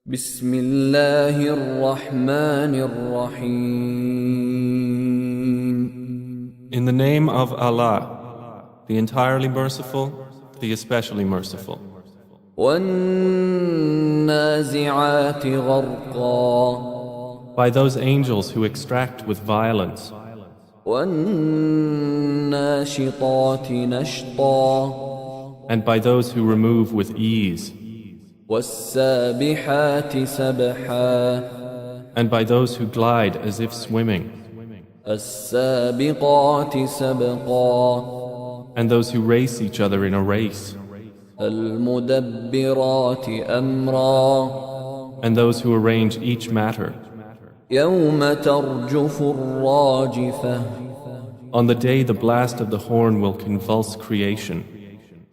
بسم الله الرحمن الرحيم. In the name of Allah, the entirely merciful, the especially merciful. والنازعات غرقا By those angels who extract with violence, والناشطات نشطا and by those who remove with ease, والسابحات سبحا and by those who glide as if swimming, السابقات سبقا and those who race each other in a race, المدبرات أمرا and those who arrange each matter. يوم ترجف الراجفة On the day the blast of the horn will convulse creation,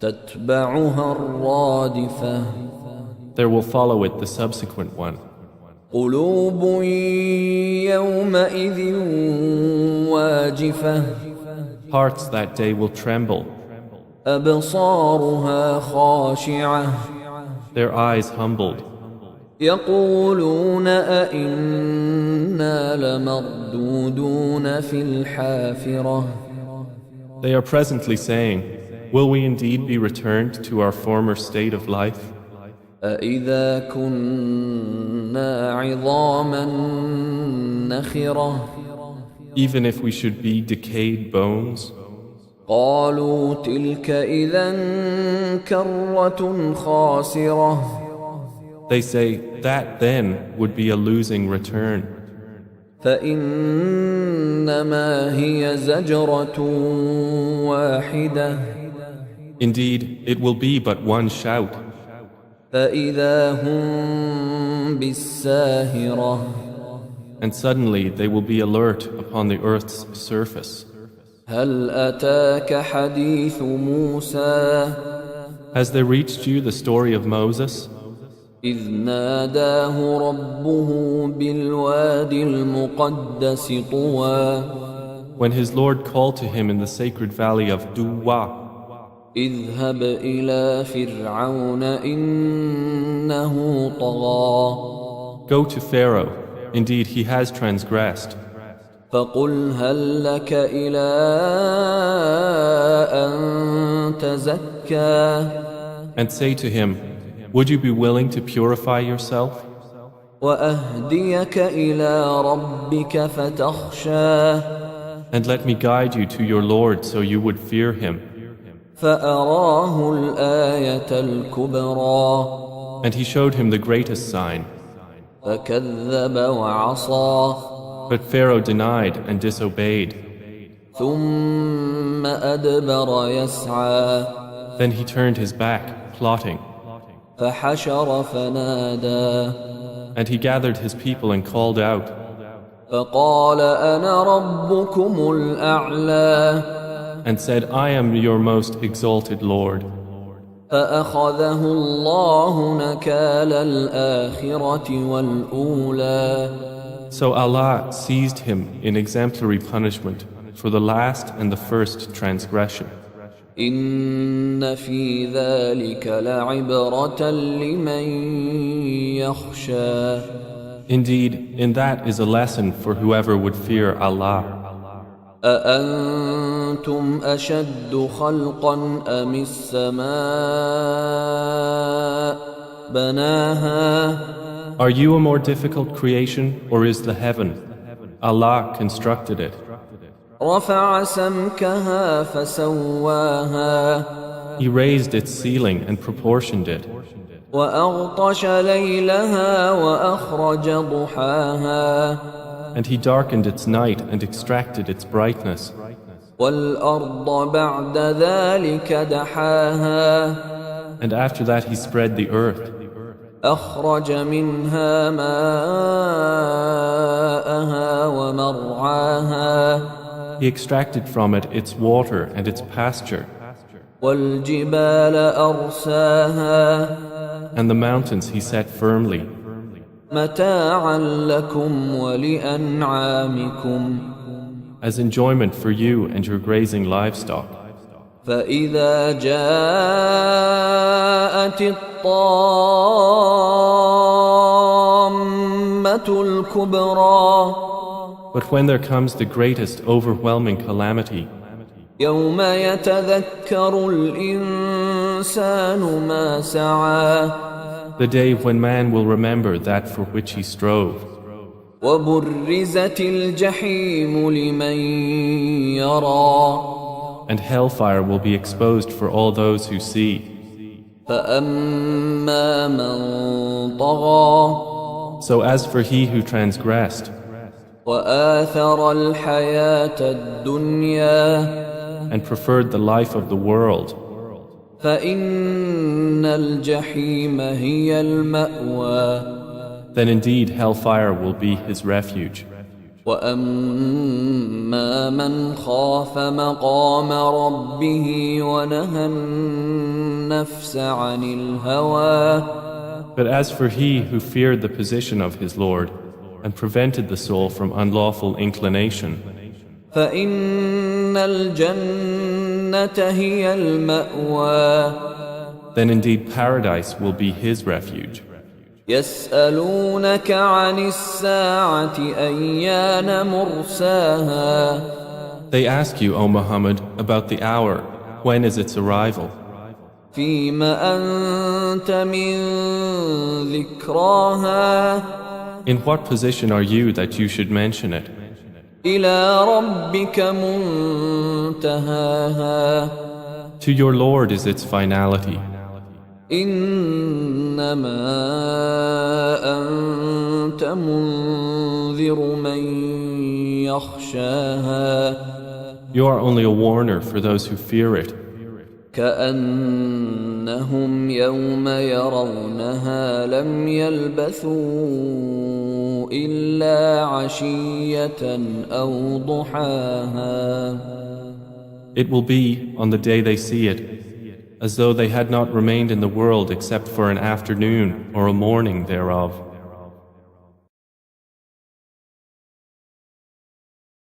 تتبعها الرادفة there will follow it the subsequent one. قلوب يومئذ واجفة Hearts that day will tremble, أبصارها خاشعة their eyes humbled. يقولون أئنا لمردودون في الحافرة They are presently saying, will we indeed be returned to our former state of life? أإذا كنا عظاما نخرة Even if we should be decayed bones? قالوا تلك إذا كرة خاسرة They say, that then would be a losing return. فإنما هي زجرة واحدة Indeed, it will be but one shout, فإذا هم بالساهرة and suddenly they will be alert upon the earth's surface. هل أتاك حديث موسى Has there reached you the story of Moses, إذ ناداه ربه بالوادي المقدس طوى when his Lord called to him in the sacred valley of Duwa, اذهب إلى فرعون إنه طغى go to Pharaoh, indeed he has transgressed, فقل هل لك إلى أن تزكى and say to him, would you be willing to purify yourself, وأهديك إلى ربك فتخشى and let me guide you to your Lord so you would fear him? فأراه الآية الكبرى And he showed him the greatest sign. فكذب وعصى But Pharaoh denied and disobeyed. ثم أدبر يسعى Then he turned his back, plotting, فحشر فنادى and he gathered his people and called out, فقال أنا ربكم الأعلى and said, I am your most exalted Lord. فأخذه الله نكال الآخرة والأولى So Allah seized him in exemplary punishment for the last and the first transgression. إن في ذلك لعبرة لمن يخشى Indeed, in that is a lesson for whoever would fear Allah. أأنتم أشد خلقا أم السماء بناها Are you a more difficult creation, or is the heaven? Allah constructed it. رفع سمكها فسواها He raised its ceiling and proportioned it. وأغطش ليلها وأخرج ضحاها And he darkened its night and extracted its brightness. والأرض بعد ذلك دحاها And after that he spread the earth. أخرج منها ماءها ومرعاها He extracted from it its water and its pasture. والجبال أرساها And the mountains he set firmly, متاعا لكم ولأنعامكم as enjoyment for you and your grazing livestock. فإذا جاءت الطامة الكبرى But when there comes the greatest overwhelming calamity, يوم يتذكر الإنسان ما سعى the day when man will remember that for which he strove, وبرزت الجحيم لمن يرى and hellfire will be exposed for all those who see. فأما من طغى So as for he who transgressed, وآثر الحياة الدنيا and preferred the life of the world, فإن الجحيم هي المأوى then indeed hellfire will be his refuge. وأما من خاف مقام ربه ونهى النفس عن الهوى But as for he who feared the position of his Lord and prevented the soul from unlawful inclination, فإن الجنة هي المأوى then indeed paradise will be his refuge. يسألونك عن الساعة أيان مرساها They ask you, O Muhammad, about the hour, when is its arrival? فيم أنت من ذكراها In what position are you that you should mention it? إلى ربك منتهاها To your Lord is its finality. إنما أنت منذر من يخشاها You are only a warner for those who fear it. كأنهم يوم يرونها لم يلبثوا إلا عشية أو ضحاها It will be, on the day they see it, as though they had not remained in the world except for an afternoon or a morning thereof.